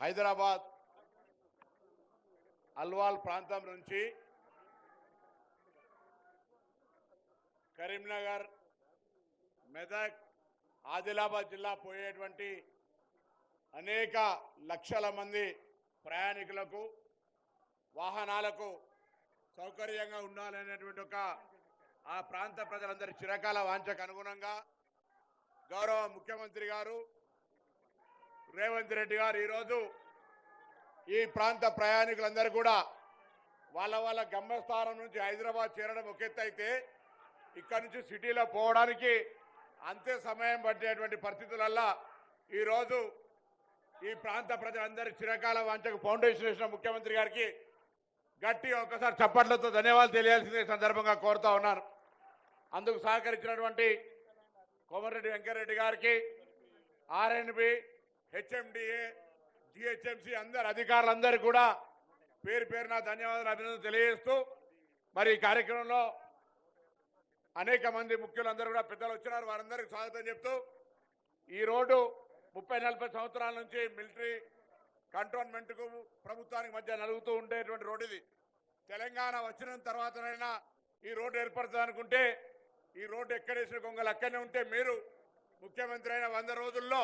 హైదరాబాద్ అల్వాల్ ప్రాంతం నుంచి కరీంనగర్, మెదక్, ఆదిలాబాద్ జిల్లా పోయేటువంటి అనేక లక్షల మంది ప్రయాణికులకు వాహనాలకు సౌకర్యంగా ఉండాలనేటువంటి ఒక ఆ ప్రాంత ప్రజలందరి చిరకాల వాంఛకు అనుగుణంగా గౌరవ ముఖ్యమంత్రి గారు రేవంత్ రెడ్డి గారు ఈరోజు ఈ ప్రాంత ప్రయాణికులందరూ కూడా వాళ్ళ గమ్యస్థానం నుంచి హైదరాబాద్ చేరడం ఒక ఎత్తు అయితే ఇక్కడ నుంచి సిటీలో పోవడానికి అంతే సమయం పట్టేటువంటి పరిస్థితులల్లో ఈరోజు ఈ ప్రాంత ప్రజలందరి చిరకాల వాంఛకు ఫౌండేషన్ వేసిన ముఖ్యమంత్రి గారికి గట్టిగా ఒకసారి చప్పట్లతో ధన్యవాదాలు తెలియాల్సిందే సందర్భంగా కోరుతా ఉన్నాను. అందుకు సహకరించినటువంటి కోమటిరెడ్డి వెంకటరెడ్డి గారికి, ఆర్ఎన్బి, హెచ్ఎండిఏ, జిహెచ్ఎంసి అందరు అధికారులందరికీ కూడా పేరు పేరున ధన్యవాదాలు, అభినందనలు తెలియజేస్తూ మరి ఈ కార్యక్రమంలో అనేక మంది ముఖ్యులందరూ కూడా పెద్దలు వచ్చినారు. వారందరికీ స్వాగతం చెప్తూ ఈ రోడ్డు 30-40 సంవత్సరాల నుంచి మిలిటరీ కంటోన్మెంట్కు ప్రభుత్వానికి మధ్య నలుగుతూ ఉండేటువంటి రోడ్డు ఇది. తెలంగాణ వచ్చిన తర్వాతనైనా ఈ రోడ్డు ఏర్పడుతుంది అనుకుంటే ఈ రోడ్డు ఎక్కడేసిన గొంగలు అక్కడనే ఉంటే మీరు ముఖ్యమంత్రి అయిన 100 రోజుల్లో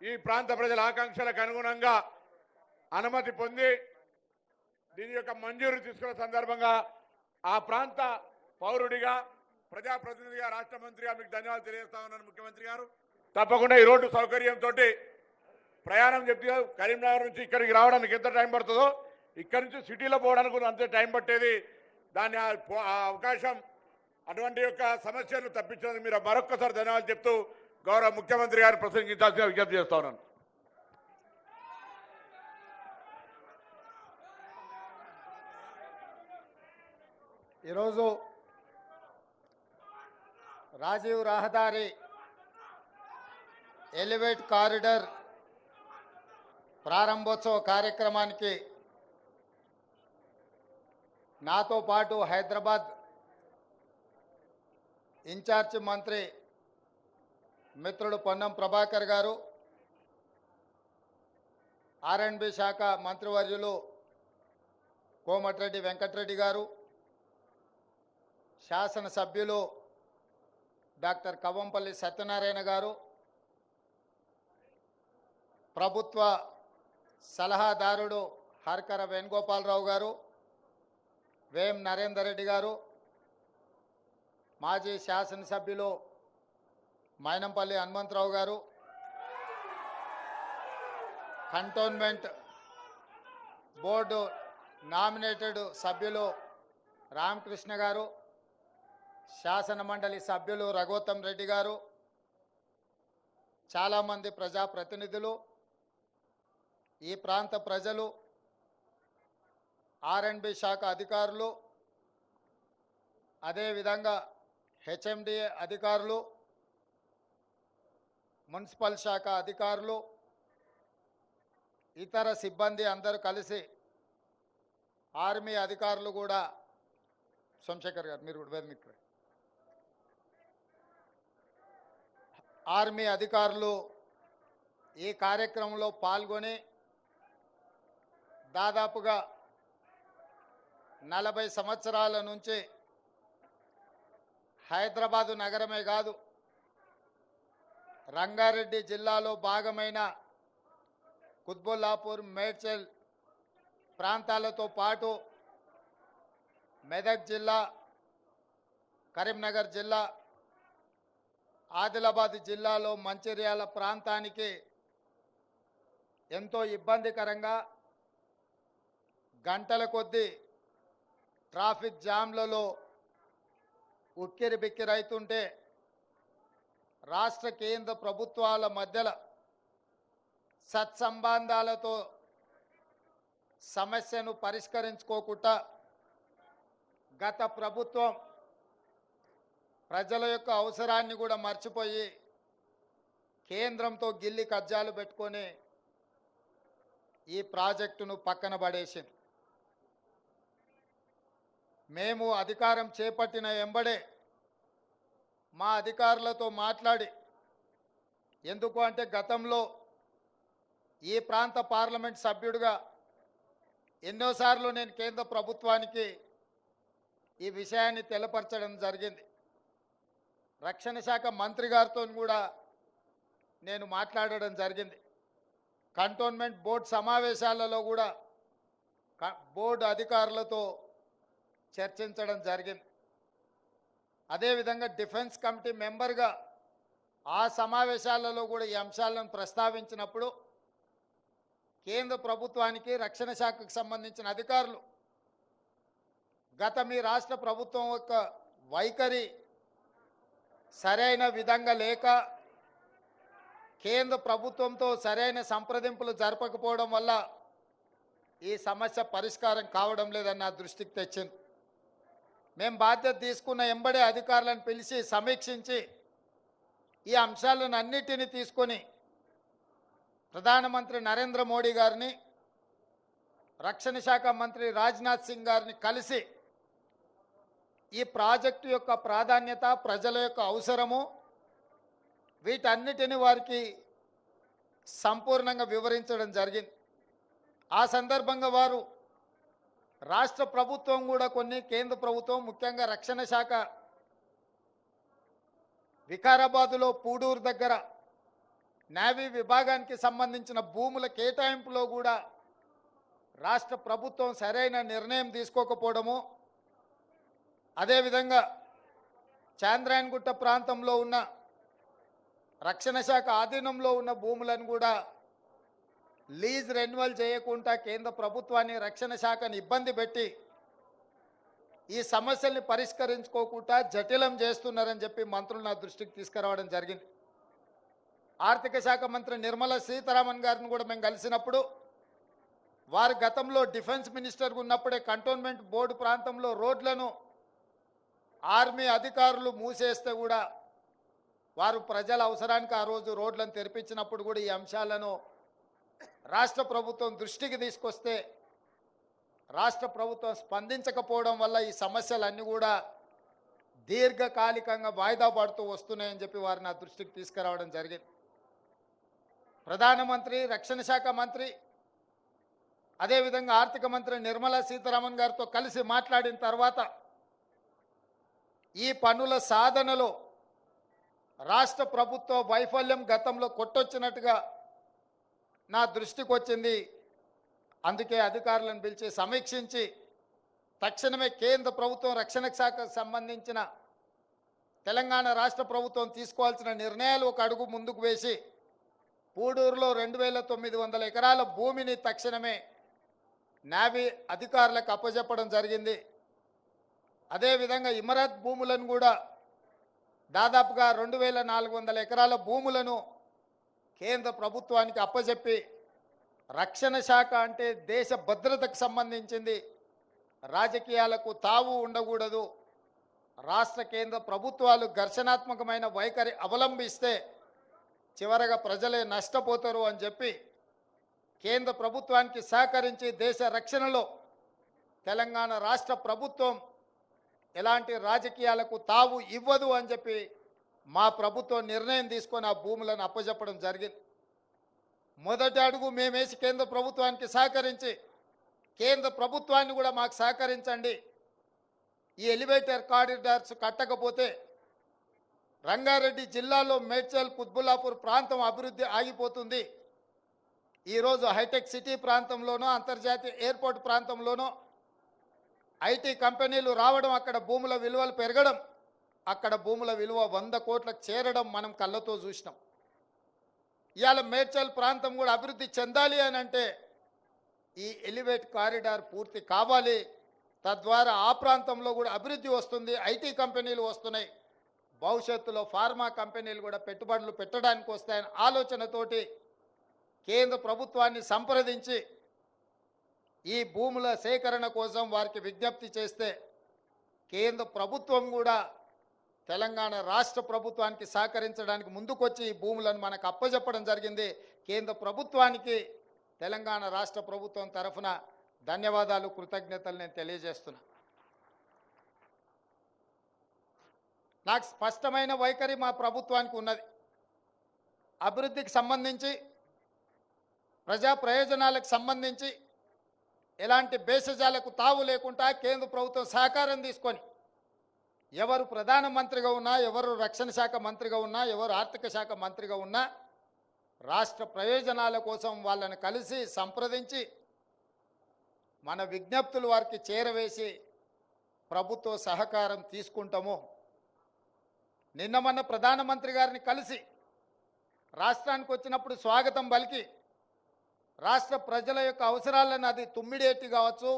ఈ ప్రాంత ప్రజల ఆకాంక్షలకు అనుగుణంగా అనుమతి పొంది దీని యొక్క మంజూరు తీసుకున్న సందర్భంగా ఆ ప్రాంత పౌరుడిగా, ప్రజాప్రతినిధిగా, రాష్ట్ర మంత్రిగా మీకు ధన్యవాదాలు తెలియజేస్తా ఉన్నాను. ముఖ్యమంత్రి గారు తప్పకుండా ఈ రోడ్డు సౌకర్యంతో ప్రయాణం చెప్తే కరీంనగర్ నుంచి ఇక్కడికి రావడానికి ఎంత టైం పడుతుందో ఇక్కడి నుంచి సిటీలో పోవడానికి కూడా అంతే టైం పట్టేది. దాన్ని ఆ అవకాశం అటువంటి యొక్క సమస్యను తప్పించినందుకు మీరు మరొక్కసారి ధన్యవాదాలు చెప్తూ గౌరవ ముఖ్యమంత్రి గారు ప్రసంగించాల్సిన విజ్ఞప్తి చేస్తా ఉన్నాను. ఈరోజు రాజీవ్ రహదారి ఎలివేట్ కారిడార్ ప్రారంభోత్సవ కార్యక్రమానికి నాతో పాటు హైదరాబాద్ ఇన్ఛార్జి మంత్రి మిత్రుడు పొన్నం ప్రభాకర్ గారు, ఆర్ఎండ్బి శాఖ మంత్రివర్యులు కోమటిరెడ్డి వెంకటరెడ్డి గారు, శాసనసభ్యులు డాక్టర్ కవ్వంపల్లి సత్యనారాయణ గారు, ప్రభుత్వ సలహాదారుడు హర్కర వేణుగోపాలరావు గారు, వేం నరేందర్ రెడ్డి గారు, మాజీ శాసనసభ్యులు మైనంపల్లి హనుమంతరావు గారు, కంటోన్మెంట్ బోర్డు నామినేటెడ్ సభ్యులు రామకృష్ణ గారు, శాసన మండలి సభ్యులు రఘోత్తమ్ రెడ్డి గారు, చాలామంది ప్రజాప్రతినిధులు, ఈ ప్రాంత ప్రజలు, ఆర్ఎండ్బి శాఖ అధికారులు, అదేవిధంగా హెచ్ఎండిఏ అధికారులు, మున్సిపల్ శాఖ అధికారులు, ఇతర సిబ్బంది అందరూ కలిసి, ఆర్మీ అధికారులు కూడా, సోమశేఖర్ గారు మీరు కూడా వేదిక, ఆర్మీ అధికారులు ఈ కార్యక్రమంలో పాల్గొని దాదాపుగా 40 సంవత్సరాల నుంచి హైదరాబాదు నగరమే కాదు, రంగారెడ్డి జిల్లాలో భాగమైన కుత్బుల్లాపూర్, మేడ్చల్ ప్రాంతాలతో పాటు మెదక్ జిల్లా, కరీంనగర్ జిల్లా, ఆదిలాబాద్ జిల్లాలో మంచిర్యాల ప్రాంతానికి ఎంతో ఇబ్బందికరంగా గంటల కొద్దీ ట్రాఫిక్ జామ్లలో ఉక్కిరి బిక్కిరైతుంటే రాష్ట్ర కేంద్ర ప్రభుత్వాల మధ్యలో సత్సంబంధాలతో సమస్యను పరిష్కరించుకోకుండా గత ప్రభుత్వం ప్రజల యొక్క అవసరాన్ని కూడా మర్చిపోయి కేంద్రంతో గిల్లి కజ్జాలు పెట్టుకొని ఈ ప్రాజెక్టును పక్కన పడేసింది. మేము అధికారం చేపట్టిన ఎంబడే మా అధికారులతో మాట్లాడి, ఎందుకు అంటే గతంలో ఈ ప్రాంత పార్లమెంట్ సభ్యుడిగా ఎన్నోసార్లు నేను కేంద్ర ప్రభుత్వానికి ఈ విషయాన్ని తెలపరచడం జరిగింది. రక్షణ శాఖ మంత్రి గారితో కూడా నేను మాట్లాడడం జరిగింది. కంటోన్మెంట్ బోర్డు సమావేశాలలో కూడా బోర్డు అధికారులతో చర్చించడం జరిగింది. అదేవిధంగా డిఫెన్స్ కమిటీ మెంబర్గా ఆ సమావేశాలలో కూడా ఈ అంశాలను ప్రస్తావించినప్పుడు కేంద్ర ప్రభుత్వానికి రక్షణ శాఖకు సంబంధించిన అధికారులు గత మీ రాష్ట్ర ప్రభుత్వం యొక్క వైఖరి సరైన విధంగా లేక కేంద్ర ప్రభుత్వంతో సరైన సంప్రదింపులు జరపకపోవడం వల్ల ఈ సమస్య పరిష్కారం కావడం లేదని నా దృష్టికి తెచ్చింది. మేము బాధ్యత తీసుకున్న ఎంబడే అధికారులను పిలిచి సమీక్షించి ఈ అంశాలను అన్నిటినీ తీసుకొని ప్రధానమంత్రి నరేంద్ర మోడీ గారిని, రక్షణ శాఖ మంత్రి రాజ్నాథ్ సింగ్ గారిని కలిసి ఈ ప్రాజెక్టు యొక్క ప్రాధాన్యత, ప్రజల యొక్క అవసరము, వీటన్నిటిని వారికి సంపూర్ణంగా వివరించడం జరిగింది. ఆ సందర్భంగా వారు రాష్ట్ర ప్రభుత్వం కూడా కొన్ని, కేంద్ర ప్రభుత్వం ముఖ్యంగా రక్షణ శాఖ వికారాబాదులో పూడూరు దగ్గర నేవీ విభాగానికి సంబంధించిన భూముల కేటాయింపులో కూడా రాష్ట్ర ప్రభుత్వం సరైన నిర్ణయం తీసుకోకపోవడము, అదేవిధంగా చాంద్రాయణగుట్ట ప్రాంతంలో ఉన్న రక్షణ శాఖ ఆధీనంలో ఉన్న భూములను కూడా లీజ్ రెన్యువల్ చేయకుండా కేంద్ర ప్రభుత్వాన్ని, రక్షణ శాఖని ఇబ్బంది పెట్టి ఈ సమస్యల్ని పరిష్కరించుకోకుండా జటిలం చేస్తున్నారని చెప్పి మంత్రులు నా దృష్టికి తీసుకురావడం జరిగింది. ఆర్థిక శాఖ మంత్రి నిర్మలా సీతారామన్ గారిని కూడా మేము కలిసినప్పుడు వారు గతంలో డిఫెన్స్ మినిస్టర్గా ఉన్నప్పుడే కంటోన్మెంట్ బోర్డు ప్రాంతంలో రోడ్లను ఆర్మీ అధికారులు మూసేస్తే కూడా వారు ప్రజల అవసరానికి ఆ రోజు రోడ్లను తెరిపించినప్పుడు కూడా ఈ అంశాలను రాష్ట్ర ప్రభుత్వం దృష్టికి తీసుకొస్తే రాష్ట్ర ప్రభుత్వం స్పందించకపోవడం వల్ల ఈ సమస్యలన్నీ కూడా దీర్ఘకాలికంగా వాయిదా పడుతూ వస్తున్నాయని చెప్పి వారు నా దృష్టికి తీసుకురావడం జరిగింది. ప్రధానమంత్రి, రక్షణ శాఖ మంత్రి, అదేవిధంగా ఆర్థిక మంత్రి నిర్మలా సీతారామన్ గారితో కలిసి మాట్లాడిన తర్వాత ఈ పనుల సాధనలో రాష్ట్ర ప్రభుత్వ వైఫల్యం గతంలో కొట్టొచ్చినట్టుగా నా దృష్టికి వచ్చింది. అందుకే అధికారులను పిలిచి సమీక్షించి తక్షణమే కేంద్ర ప్రభుత్వం, రక్షణ శాఖకు సంబంధించిన తెలంగాణ రాష్ట్ర ప్రభుత్వం తీసుకోవాల్సిన నిర్ణయాలు ఒక అడుగు ముందుకు వేసి పూడూరులో 2900 ఎకరాల భూమిని తక్షణమే నేవీ అధికారులకు అప్పజెప్పడం జరిగింది. అదేవిధంగా ఇమరత్ భూములను కూడా దాదాపుగా 2400 ఎకరాల భూములను కేంద్ర ప్రభుత్వానికి అప్పజెప్పి, రక్షణ శాఖ అంటే దేశ భద్రతకు సంబంధించింది, రాజకీయాలకు తావు ఉండకూడదు, రాష్ట్ర కేంద్ర ప్రభుత్వాలు ఘర్షణాత్మకమైన వైఖరి అవలంబిస్తే చివరగా ప్రజలే నష్టపోతారు అని చెప్పి కేంద్ర ప్రభుత్వానికి సహకరించి దేశ రక్షణలో తెలంగాణ రాష్ట్ర ప్రభుత్వం ఎలాంటి రాజకీయాలకు తావు ఇవ్వదు అని చెప్పి మా ప్రభుత్వం నిర్ణయం తీసుకొని ఆ భూములను అప్పజెప్పడం జరిగింది. మొదటి అడుగు మేమేసి కేంద్ర ప్రభుత్వానికి సహకరించి కేంద్ర ప్రభుత్వాన్ని కూడా మాకు సహకరించండి, ఈ ఎలివేటర్ కారిడార్స్ కట్టకపోతే రంగారెడ్డి జిల్లాలో మేడ్చల్, కుత్బుల్లాపూర్ ప్రాంతం అభివృద్ధి ఆగిపోతుంది. ఈరోజు హైటెక్ సిటీ ప్రాంతంలోనో, అంతర్జాతీయ ఎయిర్పోర్ట్ ప్రాంతంలోనో ఐటీ కంపెనీలు రావడం, అక్కడ భూముల విలువలు పెరగడం, అక్కడ భూముల విలువ 100 కోట్లకు చేరడం మనం కళ్ళతో చూసినాం. ఇవాళ మేడ్చల్ ప్రాంతం కూడా అభివృద్ధి చెందాలి అని అంటే ఈ ఎలివేట్ కారిడార్ పూర్తి కావాలి. తద్వారా ఆ ప్రాంతంలో కూడా అభివృద్ధి వస్తుంది, ఐటీ కంపెనీలు వస్తున్నాయి, భవిష్యత్తులో ఫార్మా కంపెనీలు కూడా పెట్టుబడులు పెట్టడానికి వస్తాయని ఆలోచనతోటి కేంద్ర ప్రభుత్వాన్ని సంప్రదించి ఈ భూముల సేకరణ కోసం వారికి విజ్ఞప్తి చేస్తే కేంద్ర ప్రభుత్వం కూడా తెలంగాణ రాష్ట్ర ప్రభుత్వానికి సహకరించడానికి ముందుకొచ్చి ఈ భూములను మనకు అప్పజెప్పడం జరిగింది. కేంద్ర ప్రభుత్వానికి తెలంగాణ రాష్ట్ర ప్రభుత్వం తరఫున ధన్యవాదాలు, కృతజ్ఞతలు నేను తెలియజేస్తున్నా. నాకు స్పష్టమైన వైఖరి మా ప్రభుత్వానికి ఉన్నది. అభివృద్ధికి సంబంధించి, ప్రజా ప్రయోజనాలకు సంబంధించి ఎలాంటి భేషజాలకు తావు లేకుండా కేంద్ర ప్రభుత్వం సహకారం తీసుకొని ఎవరు ప్రధానమంత్రిగా ఉన్నా, ఎవరు రక్షణ శాఖ మంత్రిగా ఉన్నా, ఎవరు ఆర్థిక శాఖ మంత్రిగా ఉన్నా రాష్ట్ర ప్రయోజనాల కోసం వాళ్ళని కలిసి సంప్రదించి మన విజ్ఞప్తులు వారికి చేరవేసి ప్రభుత్వ సహకారం తీసుకుంటాము. నిన్న మొన్న ప్రధానమంత్రి గారిని కలిసి రాష్ట్రానికి వచ్చినప్పుడు స్వాగతం పలికి రాష్ట్ర ప్రజల యొక్క అవసరాలను, అది తుమ్మిడేటి కావచ్చు,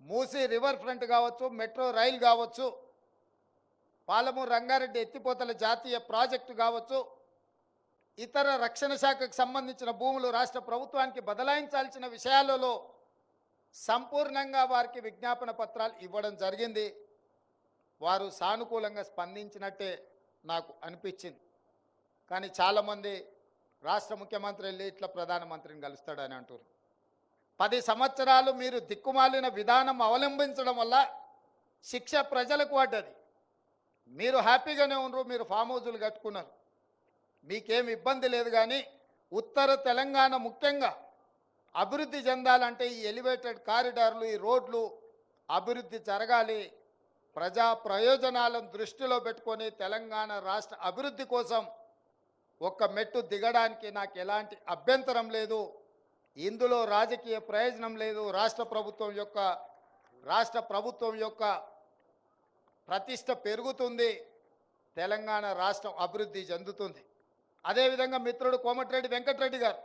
మూసీ రివర్ ఫ్రంట్ కావచ్చు, మెట్రో రైలు కావచ్చు, పాలమూరు రంగారెడ్డి ఎత్తిపోతల జాతీయ ప్రాజెక్టు కావచ్చు, ఇతర రక్షణ శాఖకు సంబంధించిన భూములు రాష్ట్ర ప్రభుత్వానికి బదలాయించాల్సిన విషయాలలో సంపూర్ణంగా వారికి విజ్ఞాపన పత్రాలు ఇవ్వడం జరిగింది. వారు సానుకూలంగా స్పందించినట్టే నాకు అనిపించింది. కానీ చాలామంది రాష్ట్ర ముఖ్యమంత్రి వెళ్ళి ఇట్లా ప్రధానమంత్రిని కలుస్తాడని అంటారు. 10 సంవత్సరాలు మీరు దిక్కుమాలిన విధానం అవలంబించడం వల్ల శిక్ష ప్రజలకు పడ్డది. మీరు హ్యాపీగానే ఉన్నారు, మీరు ఫామ్ హౌజులు కట్టుకున్నారు, మీకేం ఇబ్బంది లేదు. కానీ ఉత్తర తెలంగాణ ముఖ్యంగా అభివృద్ధి చెందాలంటే ఈ ఎలివేటెడ్ కారిడార్లు, ఈ రోడ్లు అభివృద్ధి జరగాలి. ప్రజా ప్రయోజనాలను దృష్టిలో పెట్టుకొని తెలంగాణ రాష్ట్ర అభివృద్ధి కోసం ఒక్క మెట్టు దిగడానికి నాకు ఎలాంటి అభ్యంతరం లేదు. ఇందులో రాజకీయ ప్రయోజనం లేదు. రాష్ట్ర ప్రభుత్వం యొక్క ప్రతిష్ట పెరుగుతుంది, తెలంగాణ రాష్ట్రం అభివృద్ధి చెందుతుంది. అదేవిధంగా మిత్రుడు కోమటిరెడ్డి వెంకటరెడ్డి గారు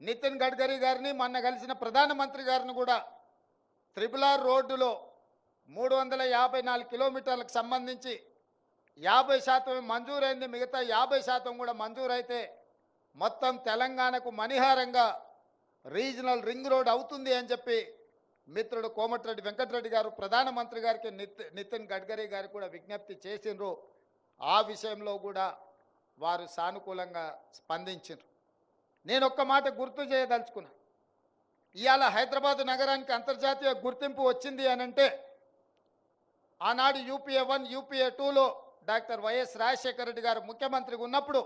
నితిన్ గడ్కరీ గారిని మొన్న కలిసిన ప్రధానమంత్రి గారిని కూడా RRR రోడ్డులో 354 కిలోమీటర్లకు సంబంధించి 50% మంజూరైంది, మిగతా 50% కూడా మంజూరైతే మొత్తం తెలంగాణకు మణిహారంగా రీజనల్ రింగ్ రోడ్ అవుతుంది అని చెప్పి మిత్రుడు కోమటిరెడ్డి వెంకటరెడ్డి గారు ప్రధానమంత్రి గారికి నితిన్ గడ్కరీ గారికి కూడా విజ్ఞప్తి చేసిండ్రు. ఆ విషయంలో కూడా వారు సానుకూలంగా స్పందించారు. నేను ఒక్క మాట గుర్తు చేయదలుచుకున్నా. ఇవాళ హైదరాబాద్ నగరానికి అంతర్జాతీయ గుర్తింపు వచ్చింది అనంటే ఆనాడు UPA 1 UPA 2లో డాక్టర్ వైఎస్ రాజశేఖర రెడ్డి గారు ముఖ్యమంత్రిగా ఉన్నప్పుడు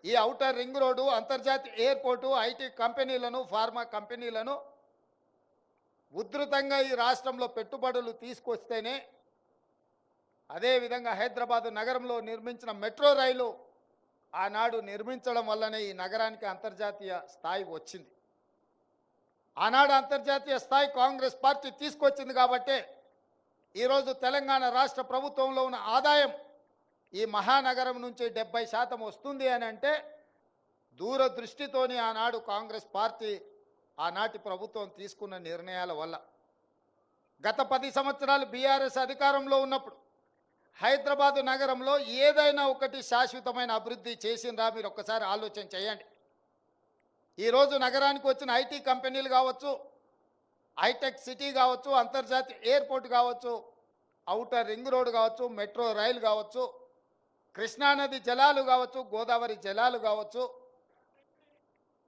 ఈ ఔటర్ రింగ్ రోడ్డు, అంతర్జాతీయ ఎయిర్పోర్టు, ఐటీ కంపెనీలను, ఫార్మా కంపెనీలను ఉధృతంగా ఈ రాష్ట్రంలో పెట్టుబడులు తీసుకొస్తేనే, అదేవిధంగా హైదరాబాదు నగరంలో నిర్మించిన మెట్రో రైలు ఆనాడు నిర్మించడం వల్లనే ఈ నగరానికి అంతర్జాతీయ స్థాయి వచ్చింది. ఆనాడు అంతర్జాతీయ స్థాయి కాంగ్రెస్ పార్టీ తీసుకొచ్చింది కాబట్టే ఈరోజు తెలంగాణ రాష్ట్ర ప్రభుత్వంలో ఉన్న ఆదాయం ఈ మహానగరం నుంచి 70% వస్తుంది అని అంటే దూరదృష్టితోని ఆనాడు కాంగ్రెస్ పార్టీ, ఆనాటి ప్రభుత్వం తీసుకున్న నిర్ణయాల వల్ల. గత 10 సంవత్సరాలు బీఆర్ఎస్ అధికారంలో ఉన్నప్పుడు హైదరాబాదు నగరంలో ఏదైనా ఒకటి శాశ్వతమైన అభివృద్ధి చేసిందా మీరు ఒక్కసారి ఆలోచన చేయండి. ఈరోజు నగరానికి వచ్చిన ఐటీ కంపెనీలు కావచ్చు, హైటెక్ సిటీ కావచ్చు, అంతర్జాతీయ ఎయిర్పోర్ట్ కావచ్చు, ఔటర్ రింగ్ రోడ్ కావచ్చు, మెట్రో రైలు కావచ్చు, కృష్ణానది జలాలు కావచ్చు, గోదావరి జలాలు కావచ్చు,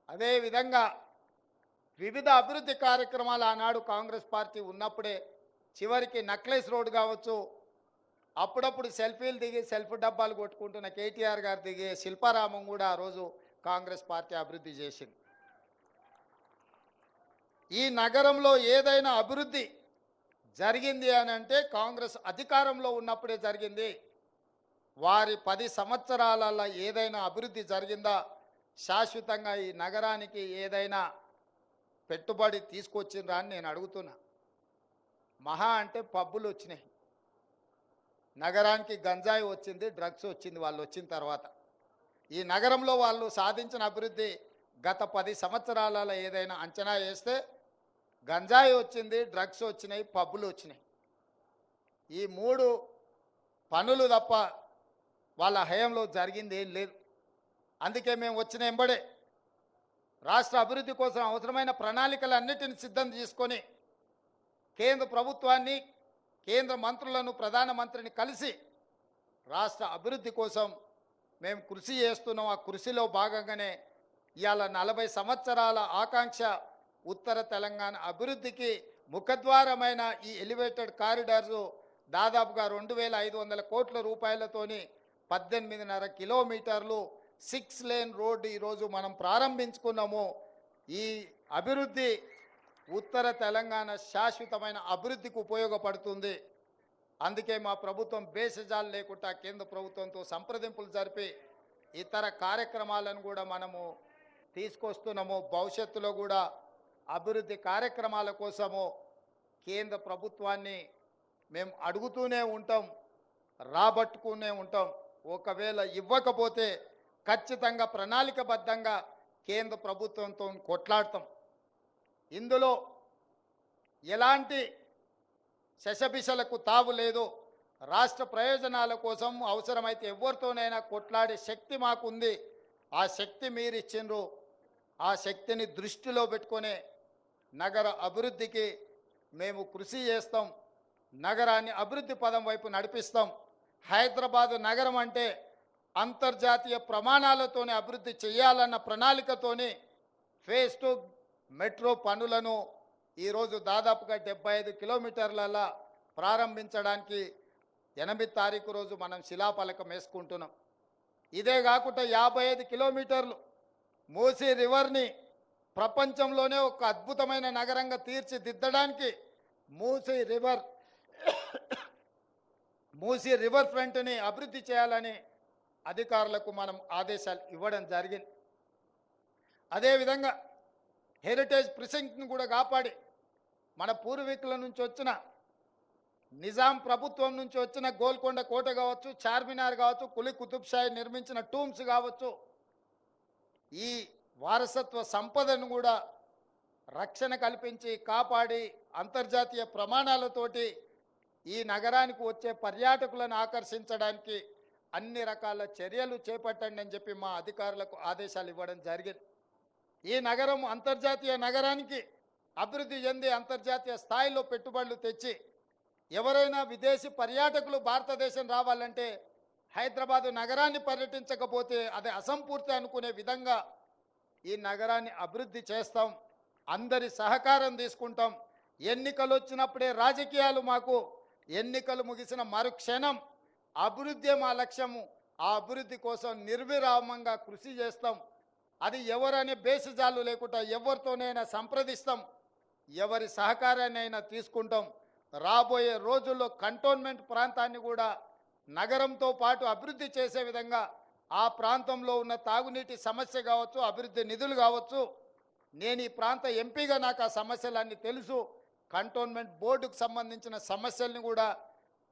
అదేవిధంగా వివిధ అభివృద్ధి కార్యక్రమాలు ఆనాడు కాంగ్రెస్ పార్టీ ఉన్నప్పుడే, చివరికి నక్లెస్ రోడ్ కావచ్చు, అప్పుడప్పుడు సెల్ఫీలు దిగి సెల్ఫ్ డబ్బాలు కొట్టుకుంటున్న కేటీఆర్ గారు దిగే శిల్పారామం కూడా ఆ రోజు కాంగ్రెస్ పార్టీ అభివృద్ధి చేసింది. ఈ నగరంలో ఏదైనా అభివృద్ధి జరిగింది అని అంటే కాంగ్రెస్ అధికారంలో ఉన్నప్పుడే జరిగింది. వారి 10 సంవత్సరాలలో ఏదైనా అభివృద్ధి జరిగిందా, శాశ్వతంగా ఈ నగరానికి ఏదైనా పెట్టుబడి తీసుకొచ్చిండ్రా అని నేను అడుగుతున్నా. మహా అంటే పబ్బులు వచ్చినాయి, నగరానికి గంజాయి వచ్చింది, డ్రగ్స్ వచ్చింది వాళ్ళు వచ్చిన తర్వాత. ఈ నగరంలో వాళ్ళు సాధించిన అభివృద్ధి గత 10 సంవత్సరాలలో ఏదైనా అంచనా వేస్తే గంజాయి వచ్చింది, డ్రగ్స్ వచ్చినాయి, పబ్బులు వచ్చినాయి. ఈ 3 పనులు తప్ప వాళ్ళ హయాంలో జరిగింది ఏం లేదు. అందుకే మేము వచ్చిన ఎంబడే రాష్ట్ర అభివృద్ధి కోసం అవసరమైన ప్రణాళికలన్నిటిని సిద్ధం చేసుకొని కేంద్ర ప్రభుత్వాన్ని, కేంద్ర మంత్రులను, ప్రధానమంత్రిని కలిసి రాష్ట్ర అభివృద్ధి కోసం మేము కృషి చేస్తున్నాం. ఆ కృషిలో భాగంగానే ఇవాళ 40 సంవత్సరాల ఆకాంక్ష ఉత్తర తెలంగాణ అభివృద్ధికి ముఖద్వారమైన ఈ ఎలివేటెడ్ కారిడార్స్ దాదాపుగా 2500 కోట్ల రూపాయలతోని 18.5 కిలోమీటర్లు 6 లేన్ రోడ్డు ఈరోజు మనం ప్రారంభించుకున్నాము. ఈ అభివృద్ధి ఉత్తర తెలంగాణ శాశ్వతమైన అభివృద్ధికి ఉపయోగపడుతుంది. అందుకే మా ప్రభుత్వం బేసజాలు లేకుండా కేంద్ర ప్రభుత్వంతో సంప్రదింపులు జరిపి ఇతర కార్యక్రమాలను కూడా మనము తీసుకొస్తున్నాము. భవిష్యత్తులో కూడా అభివృద్ధి కార్యక్రమాల కోసము కేంద్ర ప్రభుత్వాన్ని మేము అడుగుతూనే ఉంటాం, రాబట్టుకునే ఉంటాం. ఒకవేళ ఇవ్వకపోతే ఖచ్చితంగా ప్రణాళికబద్ధంగా కేంద్ర ప్రభుత్వంతో కొట్లాడతాం. ఇందులో ఎలాంటి శశబిషలకు తావు లేదు. రాష్ట్ర ప్రయోజనాల కోసం అవసరమైతే ఎవరితోనైనా కొట్లాడే శక్తి మాకుంది. ఆ శక్తి మీరు ఇచ్చిండ్రు. ఆ శక్తిని దృష్టిలో పెట్టుకునే నగర అభివృద్ధికి మేము కృషి చేస్తాం. నగరాన్ని అభివృద్ధి పదం వైపు నడిపిస్తాం. హైదరాబాద్ నగరం అంటే అంతర్జాతీయ ప్రమాణాలతోనే అభివృద్ధి చేయాలన్న ప్రణాళికతోని ఫేజ్ 2 మెట్రో పనులను ఈరోజు దాదాపుగా 75 కిలోమీటర్ల ప్రారంభించడానికి 8 తారీఖు రోజు మనం శిలాఫలకం వేసుకుంటున్నాం. ఇదే కాకుండా 55 కిలోమీటర్లు మూసీ రివర్ని ప్రపంచంలోనే ఒక అద్భుతమైన నగరంగా తీర్చిదిద్దడానికి మూసీ రివర్ ఫ్రంట్ని అభివృద్ధి చేయాలని అధికారులకు మనం ఆదేశాలు ఇవ్వడం జరిగింది. అదేవిధంగా హెరిటేజ్ ప్రిసింక్ట్ని కూడా కాపాడి మన పూర్వీకుల నుంచి వచ్చిన నిజాం ప్రభుత్వం నుంచి వచ్చిన గోల్కొండ కోట కావచ్చు, చార్మినార్ కావచ్చు, కులీ కుతుబ్షాహి నిర్మించిన టూమ్స్ కావచ్చు, ఈ వారసత్వ సంపదను కూడా రక్షణ కల్పించి కాపాడి అంతర్జాతీయ ప్రమాణాలతోటి ఈ నగరానికి వచ్చే పర్యాటకులను ఆకర్షించడానికి అన్ని రకాల చర్యలు చేపట్టండి అని చెప్పి మా అధికారులకు ఆదేశాలు ఇవ్వడం జరిగింది. ఈ నగరం అంతర్జాతీయ నగరానికి అభివృద్ధి చెంది అంతర్జాతీయ స్థాయిలో పెట్టుబడులు తెచ్చి ఎవరైనా విదేశీ పర్యాటకులు భారతదేశం రావాలంటే హైదరాబాదు నగరాన్ని పర్యటించకపోతే అది అసంపూర్తి అనుకునే విధంగా ఈ నగరాన్ని అభివృద్ధి చేస్తాం. అందరి సహకారం తీసుకుంటాం. ఎన్నికలు వచ్చినప్పుడే రాజకీయాలు మాకు, ఎన్నికలు ముగిసిన మరుక్షణం అభివృద్ధి మా లక్ష్యము. ఆ అభివృద్ధి కోసం నిర్విరామంగా కృషి చేస్తాం. అది ఎవరనే బేసిజాలు లేకుండా ఎవరితోనైనా సంప్రదిస్తాం, ఎవరి సహకారాన్నైనా తీసుకుంటాం. రాబోయే రోజుల్లో కంటోన్మెంట్ ప్రాంతాన్ని కూడా నగరంతో పాటు అభివృద్ధి చేసే విధంగా ఆ ప్రాంతంలో ఉన్న తాగునీటి సమస్య కావచ్చు, అభివృద్ధి నిధులు కావచ్చు, నేను ఈ ప్రాంత ఎంపీగా నాకు ఆ సమస్యలన్నీ తెలుసు. కంటోన్మెంట్ బోర్డుకు సంబంధించిన సమస్యల్ని కూడా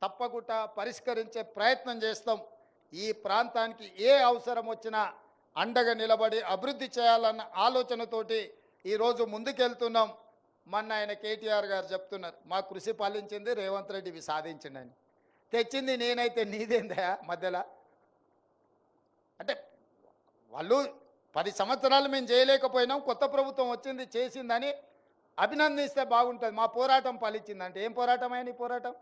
తప్పకుండా పరిష్కరించే ప్రయత్నం చేస్తాం. ఈ ప్రాంతానికి ఏ అవసరం వచ్చినా అండగా నిలబడి అభివృద్ధి చేయాలన్న ఆలోచనతోటి ఈరోజు ముందుకెళ్తున్నాం. మొన్న ఆయన కేటీఆర్ గారు చెప్తున్నారు, మా కృషి పాలించింది రేవంత్ రెడ్డి ఇవి సాధించిండని. తెచ్చింది నేనైతే నీదేందా మధ్యలో అంటే వాళ్ళు 10 సంవత్సరాలు మేము చేయలేకపోయినాం, కొత్త ప్రభుత్వం వచ్చింది చేసిందని అభినందిస్తే బాగుంటుంది. మా పోరాటం ఫలించిందంటే ఏం పోరాటం నీ పోరాటం?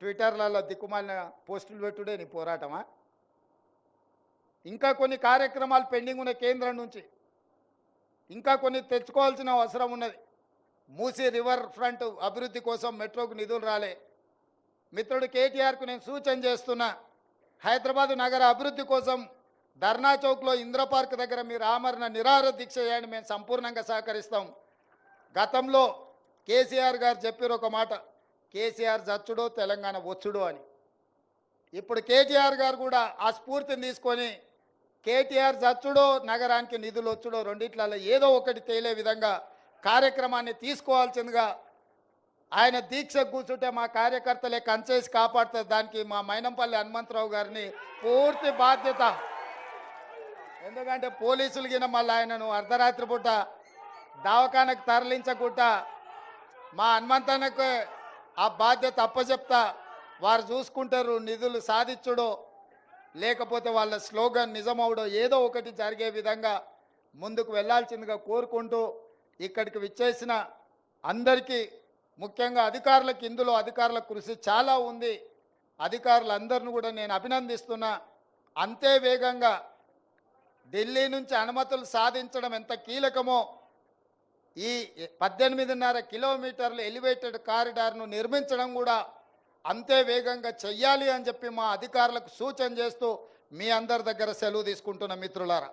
ట్విట్టర్లలో దిక్కుమాలిన పోస్టులు పెట్టుడే నీ పోరాటమా? ఇంకా కొన్ని కార్యక్రమాలు పెండింగ్ ఉన్న కేంద్రం నుంచి ఇంకా కొన్ని తెచ్చుకోవాల్సిన అవసరం ఉన్నది. మూసీ రివర్ ఫ్రంట్ అభివృద్ధి కోసం మెట్రోకు నిధులు రాలే. మిత్రుడు కేటీఆర్కు నేను సూచన చేస్తున్నా, హైదరాబాదు నగర అభివృద్ధి కోసం ధర్నా చౌక్లో ఇందిరా పార్క్ దగ్గర మీరు ఆమరణ నిరాహార దీక్ష చేయండి, మేము సంపూర్ణంగా సహకరిస్తాం. గతంలో కేసీఆర్ గారు చెప్పారు ఒక మాట, కేసీఆర్ జచ్చుడో తెలంగాణ వచ్చుడో అని. ఇప్పుడు కేటీఆర్ గారు కూడా ఆ స్ఫూర్తిని తీసుకొని కేటీఆర్ జచ్చుడో నగరానికి నిధులు వచ్చుడో రెండిట్లలో ఏదో ఒకటి తేలే విధంగా కార్యక్రమాన్ని తీసుకోవాల్సిందిగా ఆయన దీక్ష కూర్చుంటే మా కార్యకర్తలే కంచేసి కాపాడుతారు. దానికి మా మైనంపల్లి హనుమంతరావు గారిని పూర్తి బాధ్యత. ఎందుకంటే పోలీసులు గిన మళ్ళీ ఆయనను అర్ధరాత్రి పూట దవాఖానకు తరలించకుండా మా హనుమంతన్నకు ఆ బాధ్యత అప్పచెప్తా, వారు చూసుకుంటారు. నిధులు సాధించుడో లేకపోతే వాళ్ళ స్లోగన్ నిజమవుడో ఏదో ఒకటి జరిగే విధంగా ముందుకు వెళ్ళాల్సిందిగా కోరుకుంటూ ఇక్కడికి విచ్చేసిన అందరికీ, ముఖ్యంగా అధికారులకు, ఇందులో అధికారుల కృషి చాలా ఉంది. అధికారులందరిని కూడా నేను అభినందిస్తున్నా. అంతే వేగంగా ఢిల్లీ నుంచి అనుమతులు సాధించడం ఎంత కీలకమో ఈ 18.5 కిలోమీటర్ల ఎలివేటెడ్ కారిడార్ను నిర్మించడం కూడా అంతే వేగంగా చెయ్యాలి అని చెప్పి మా అధికారులకు సూచన చేస్తూ మీ అందరి దగ్గర సెలవు తీసుకుంటున్న మిత్రులారా.